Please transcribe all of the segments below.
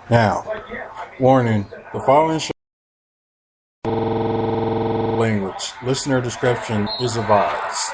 Now, warning, the following show language. Listener discretion is advised.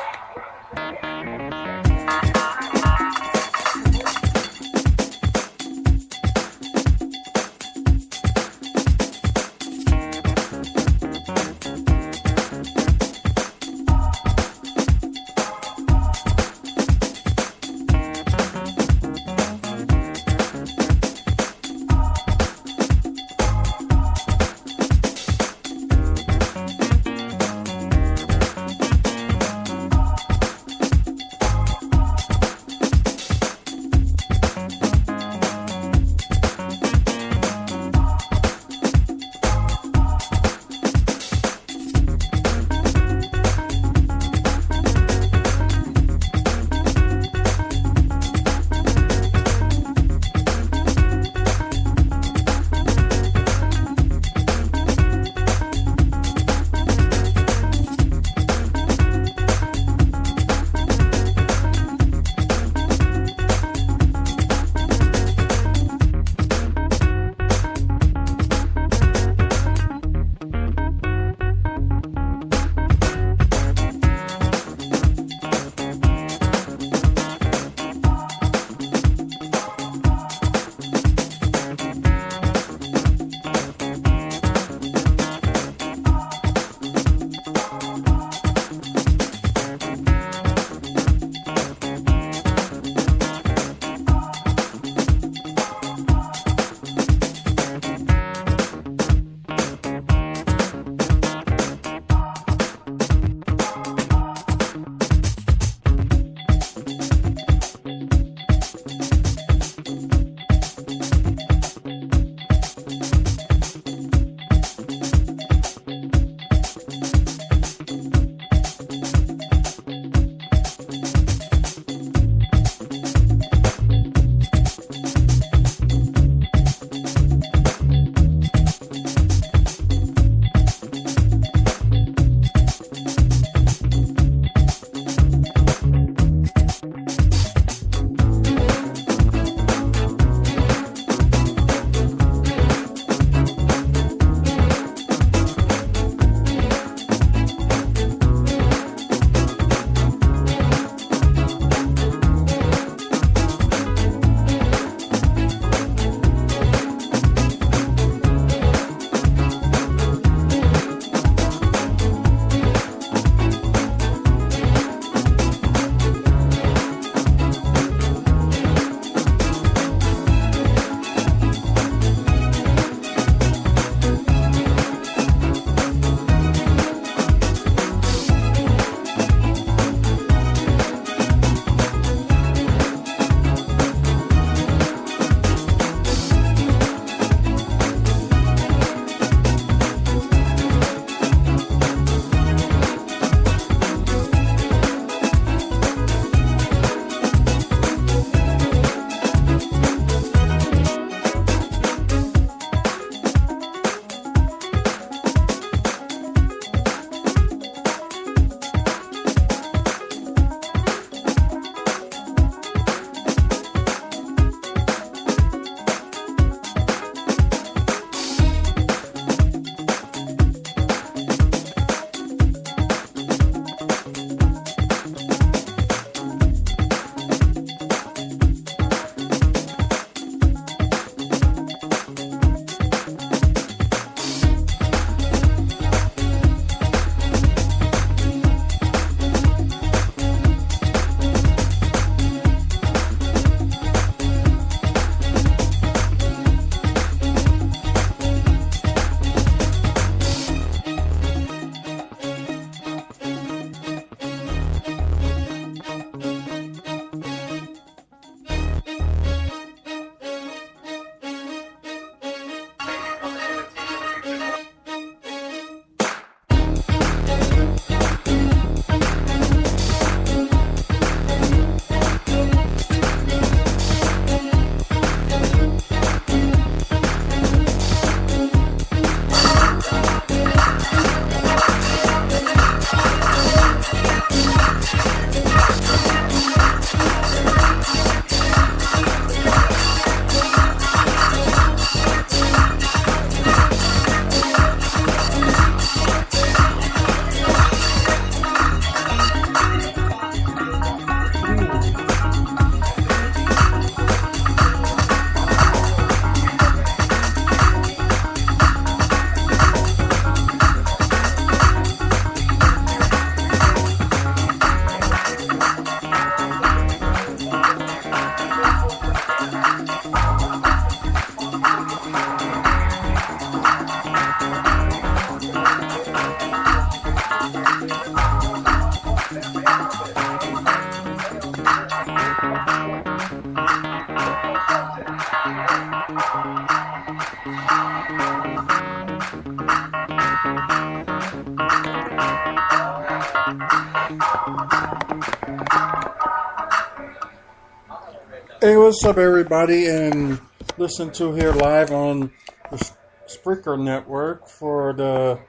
Hey, what's up, everybody? And listen to here live on the Spreaker network for the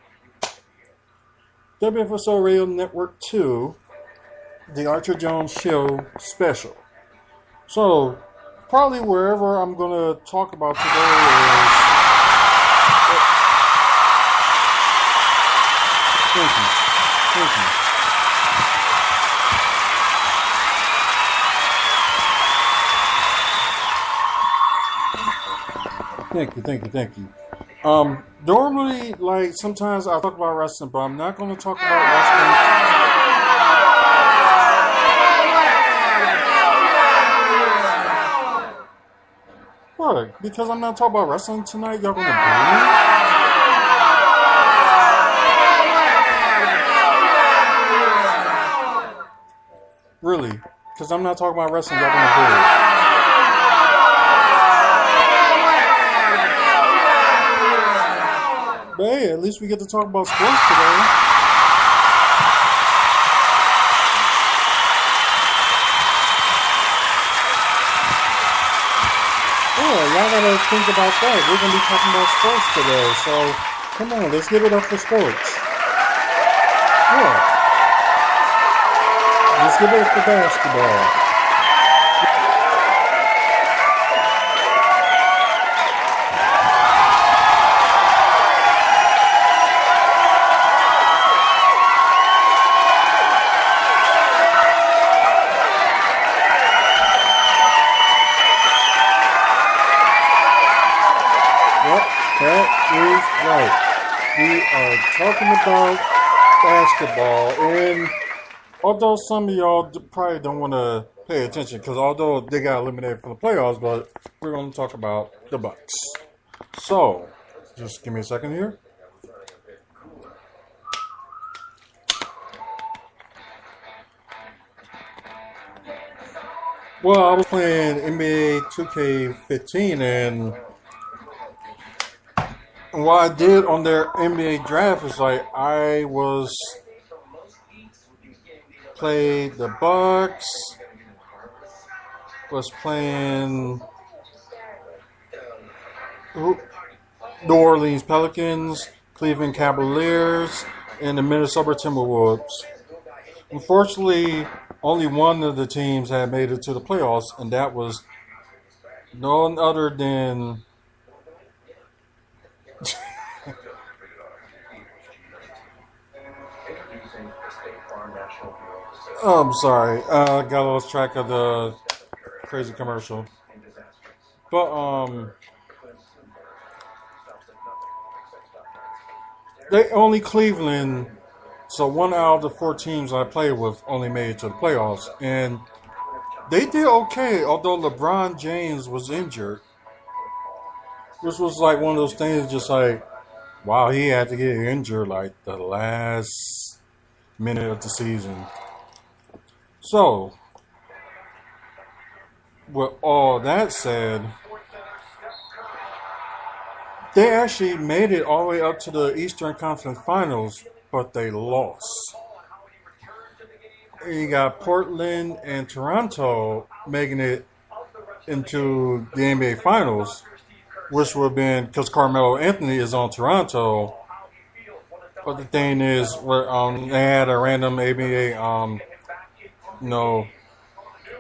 WFSO Radio Network 2, the Artrell Jones Show Special. So, probably wherever I'm going to talk about today is... Thank you. Thank you. Normally, like, sometimes I talk about wrestling, but I'm not going to talk about wrestling. What? Because I'm not talking about wrestling tonight, y'all going to boo me? Really? Because I'm not talking about wrestling, y'all going to boo me? But hey, at least we get to talk about sports today. Oh, y'all gotta think about that. We're gonna be talking about sports today, so come on, let's give it up for sports. Yeah. Let's give it up for basketball. That is right. We are talking about basketball, and although some of y'all probably don't want to pay attention, because although they got eliminated from the playoffs, but we're going to talk about the Bucks. So, just give me a second here. Well, I was playing NBA 2K15, and what I did on their NBA draft is like I played the Bucks, was playing New Orleans Pelicans, Cleveland Cavaliers, and the Minnesota Timberwolves. Unfortunately, only one of the teams had made it to the playoffs, and that was none other than oh, I'm sorry. I got lost track of the crazy commercial. But, they only Cleveland, so one out of the 4 teams I played with only made it to the playoffs. And they did okay, although LeBron James was injured. This was like one of those things just like, wow, he had to get injured like the last minute of the season. So, with all that said, they actually made it all the way up to the Eastern Conference Finals, but they lost. You got Portland and Toronto making it into the NBA Finals, which would have been because Carmelo Anthony is on Toronto. But the thing is, they had a random ABA,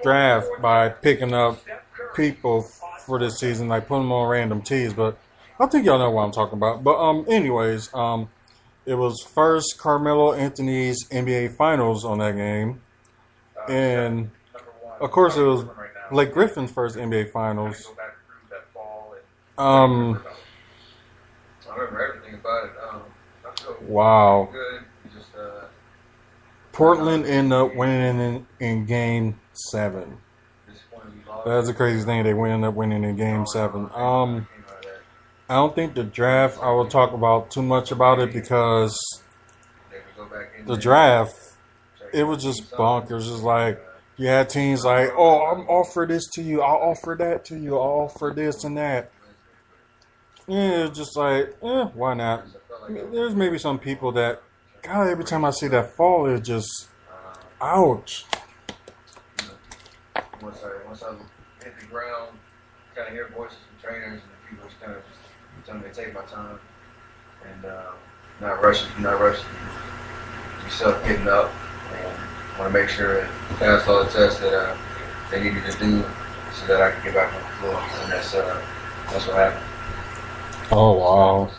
draft by picking up people for this season, like putting them on random teams. But I think y'all know what I'm talking about. But anyways, it was first Carmelo Anthony's NBA Finals on that game, and of course it was Blake Griffin's first NBA Finals. I remember everything about it. Wow. Portland ended up winning in Game 7. That's the crazy thing. They ended up winning in Game 7. I don't think the draft, I will talk about too much about it because the draft, it was just bonkers. Just like, you had teams like, oh, I'm offer this to you. I'll offer that to you. I'll offer this and that. Yeah, it's just like, why not? I mean, there's maybe some people that, God, every time I see that fall, it's just, ouch. hit the ground, kind of hear voices from trainers and people just kind of just telling me to take my time and not rushing, yourself getting up, and want to make sure that pass all the tests that they needed to do so that I can get back on the floor, and that's what happened. Oh wow.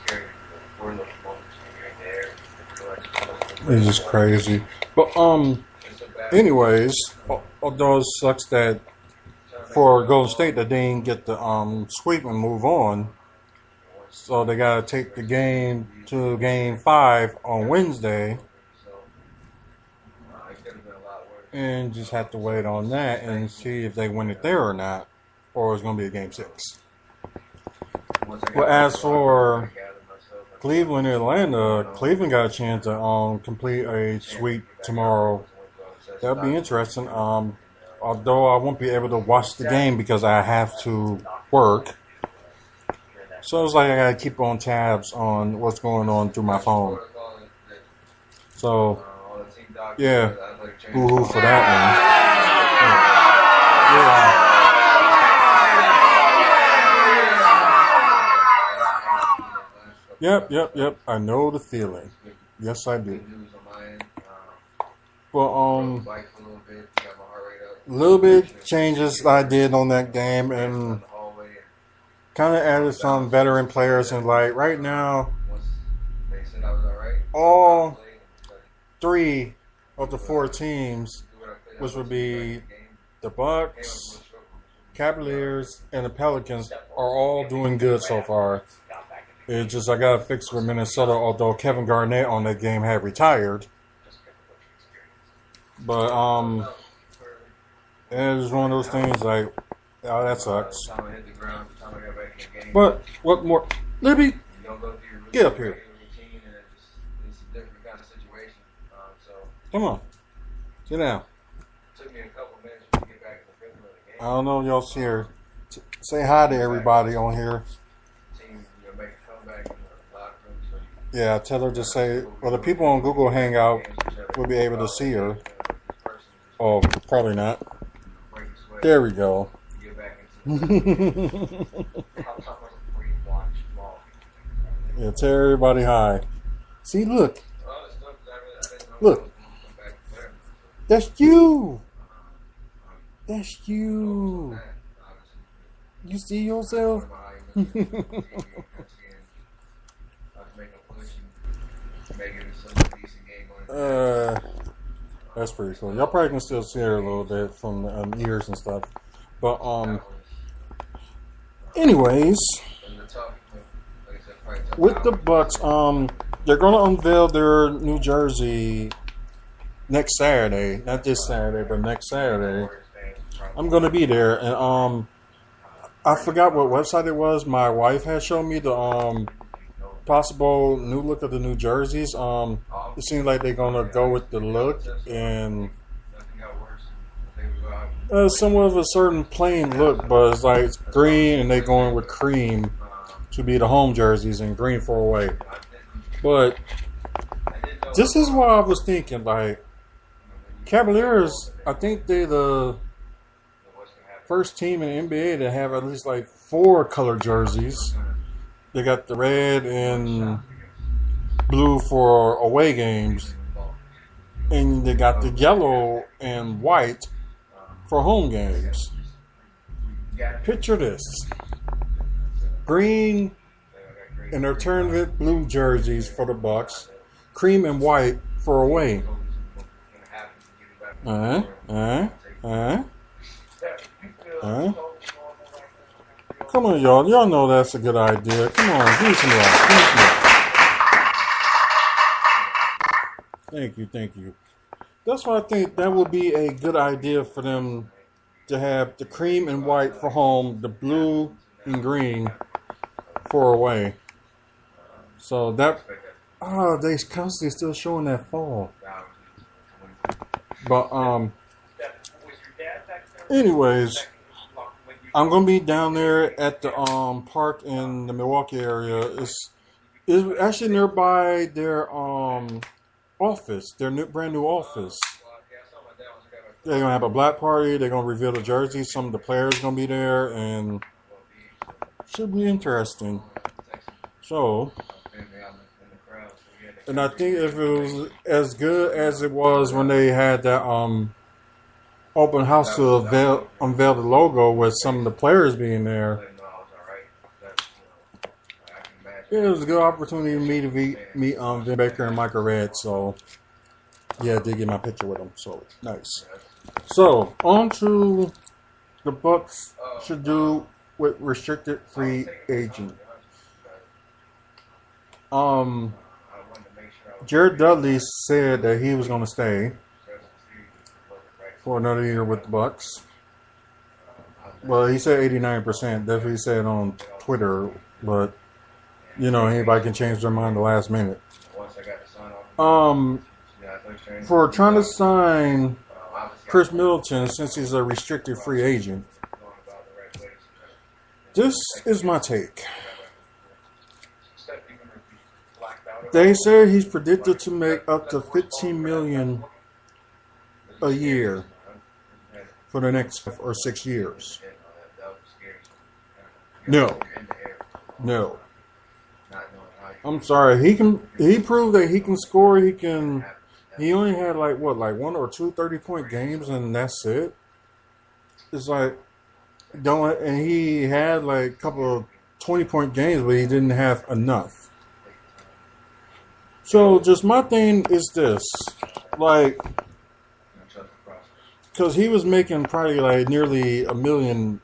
It's just crazy. But anyways, although it sucks that for Golden State that they didn't get the sweep and move on, so they gotta take the game to Game 5 on Wednesday, and just have to wait on that and see if they win it there or not, or it's gonna be a Game 6. Well, as for Cleveland and Atlanta, Cleveland got a chance to complete a sweep tomorrow. That'll be interesting. Although I won't be able to watch the game because I have to work. So it's like I gotta keep on tabs on what's going on through my phone. So, yeah, boo-hoo for that one. Yeah. Yep. I know the feeling. Yes, I do. Well, a little bit changes I did on that game, and kind of added some veteran players. And like right now, all 3 of the 4 teams, which would be the Bucks, Cavaliers, and the Pelicans, are all doing good so far. It's just I got to fix with Minnesota, although Kevin Garnett on that game had retired. But it's one of those things like, oh, that sucks. But what more? Libby, get up here. Come on, sit down. I don't know if y'all see her. Say hi to everybody on here. Yeah, tell her to say, well, the people on Google Hangout will be able to see her. Oh, probably not. There we go. Yeah, tell everybody hi. See, look. Look. That's you. That's you. You see yourself? That's pretty cool. Y'all probably can still see her a little bit from the ears and stuff. But anyways, with the Bucks, they're gonna unveil their new jersey next Saturday. Not this Saturday, but next Saturday. I'm gonna be there, and I forgot what website it was. My wife had shown me the possible new look of the new jerseys. It seems like they're gonna go with the look and somewhat of a certain plain look, but it's like green, and they're going with cream to be the home jerseys and green for away. But this is what I was thinking. Like Cavaliers, I think they're the first team in the NBA to have at least like 4 color jerseys. They got the red and blue for away games, and they got the yellow and white for home games. Picture this. Green and alternative blue jerseys for the Bucks, cream and white for away. Come on, y'all. Y'all know that's a good idea. Come on, give me some love. Give me some love. Thank you. That's why I think that would be a good idea for them to have the cream and white for home, the blue and green for away. So that, they constantly still showing that fall. But anyways, I'm gonna be down there at the park in the Milwaukee area. It's actually nearby their office, their brand new office. they're gonna have a black party. They're gonna reveal the jerseys. Some of the players gonna be there, and should be interesting. So, and I think if it was as good as it was when they had that open house to unveil the logo with some of the players being there, it was a good opportunity for me to meet Vin Baker and Michael Redd. So, yeah, I did get my picture with them. So, nice. So, on to the Bucks should do with restricted free agent. Jared Dudley said that he was going to stay for another year with the Bucks. Well, he said 89%. That's what he said on Twitter. But, you know, anybody can change their mind at the last minute. For trying to sign Chris Middleton, since he's a restricted free agent, this is my take. They say he's predicted to make up to $15 million a year for the next 5 or 6 years. No. I'm sorry. He proved that he can score. He only had like 1 or 2 30-point games, and that's it. It's like and he had like a couple of 20-point games, but he didn't have enough. So just my thing is this, like, because he was making probably like nearly $1 million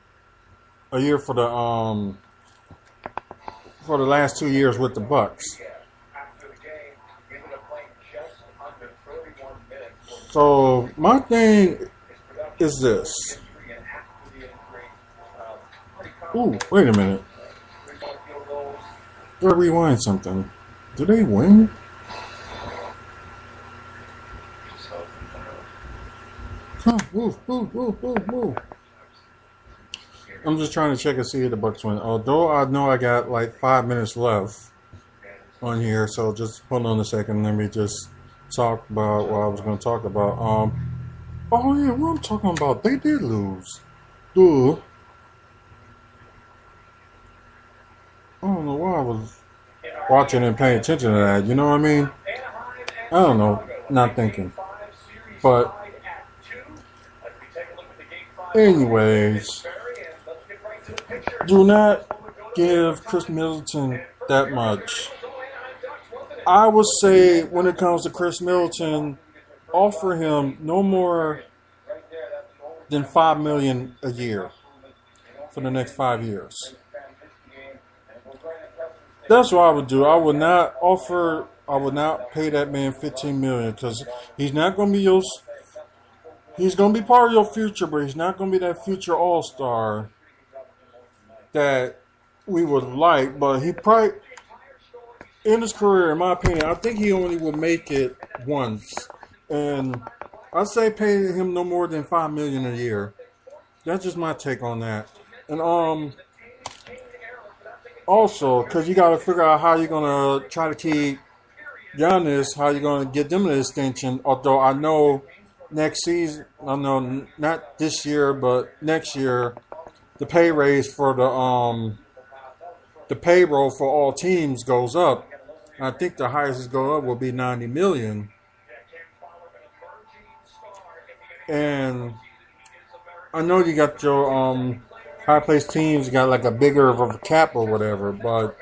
a year for the last 2 years with the Bucks. So my thing is this. Ooh, wait a minute. Gotta rewind something. Did they win? Ooh. I'm just trying to check and see if the Bucks win. Although I know I got like 5 minutes left on here, so just hold on a second. Let me just talk about what I was going to talk about. Oh yeah, what I'm talking about? They did lose. Duh. I don't know why I was watching and paying attention to that. You know what I mean? I don't know. Not thinking. But anyways, do not give Chris Middleton that much. I would say when it comes to Chris Middleton, offer him no more than $5 million a year for the next 5 years. That's what I would do. I would not pay that man $15 million because he's not going to be he's going to be part of your future, but he's not going to be that future all-star that we would like. But he probably, in his career, in my opinion, I think he only will make it once. And I'd say pay him no more than $5 million a year. That's just my take on that. And also, because you got to figure out how you're going to try to keep Giannis, how you're going to get them an extension. Although I know next season, I know not this year, but next year, the pay raise for the payroll for all teams goes up. I think the highest it's going up will be $90 million. And I know you got your high placed teams got like a bigger of a cap or whatever, but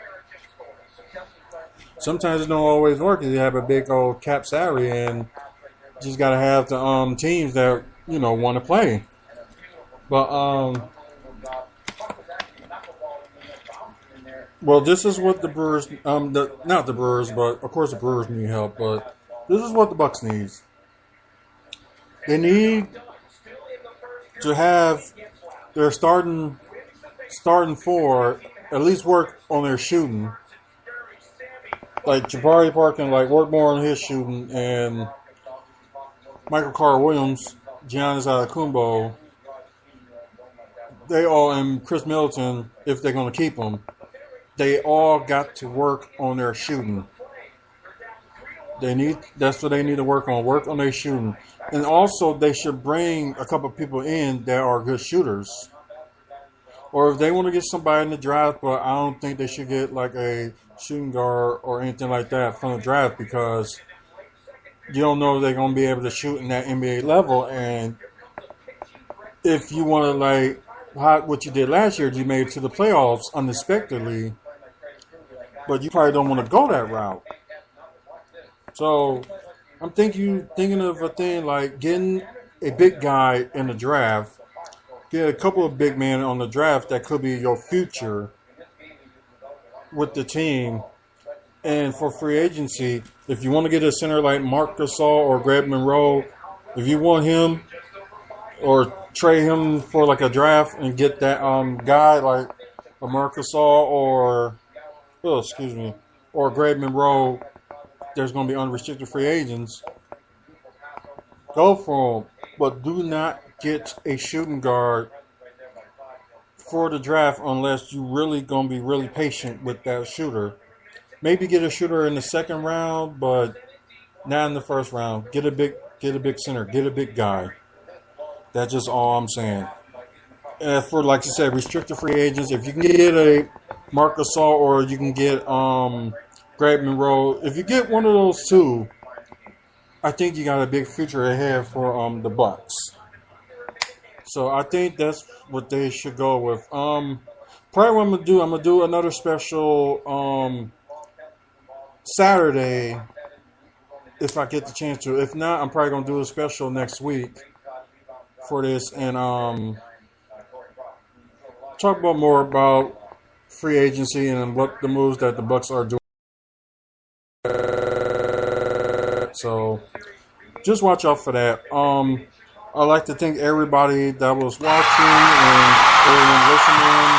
sometimes it don't always work. You have a big old cap salary, and you just gotta have the teams that want to play. But well, this is what the Brewers not the Brewers, but of course the Brewers need help. But this is what the Bucks needs. They need to have their starting four at least work on their shooting. Like Jabari Parker can work more on his shooting, and Michael Carter Williams, Giannis Antetokounmpo, they all, and Chris Middleton, if they're going to keep them, they all got to work on their shooting. That's what they need to work on. Work on their shooting, and also they should bring a couple people in that are good shooters. Or if they want to get somebody in the draft, but I don't think they should get like a shooting guard or anything like that from the draft because you don't know if they're going to be able to shoot in that NBA level. And if you want to like what you did last year, you made it to the playoffs unexpectedly, but you probably don't want to go that route. So I'm thinking of a thing like getting a big guy in the draft. Get a couple of big men on the draft that could be your future with the team. And for free agency, if you want to get a center like Marc Gasol or Greg Monroe, if you want him or trade him for like a draft and get that guy like a Marc Gasol or Greg Monroe, there's going to be unrestricted free agents. Go for them, but do not get a shooting guard for the draft unless you really gonna be really patient with that shooter. Maybe get a shooter in the second round, but not in the first round. Get a big center, get a big guy. That's just all I'm saying. For like you said, restricted free agents, if you can get a Marc Gasol or you can get Greg Monroe, if you get one of those two, I think you got a big future ahead for the Bucks. So I think that's what they should go with. Probably what I'm gonna do another special Saturday if I get the chance to. If not, I'm probably gonna do a special next week for this and talk about more about free agency and what the moves that the Bucks are doing. So just watch out for that. I'd like to thank everybody that was watching and everyone listening.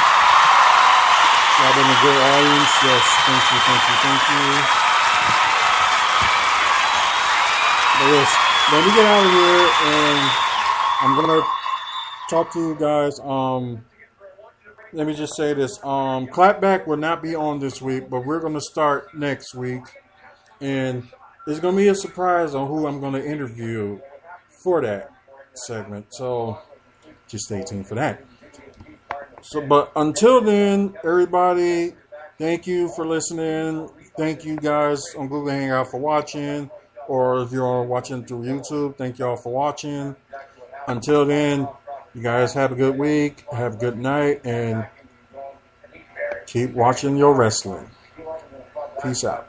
Y'all been a great audience. Yes, thank you. But yes, let me get out of here and I'm gonna talk to you guys. Let me just say this. Clapback will not be on this week, but we're gonna start next week. And it's gonna be a surprise on who I'm gonna interview for that segment, so just stay tuned for that. So, but until then, everybody, thank you for listening. Thank you guys on Google Hangout for watching, or if you're watching through YouTube, thank y'all for watching. Until then, you guys have a good week, have a good night, and keep watching your wrestling. Peace out.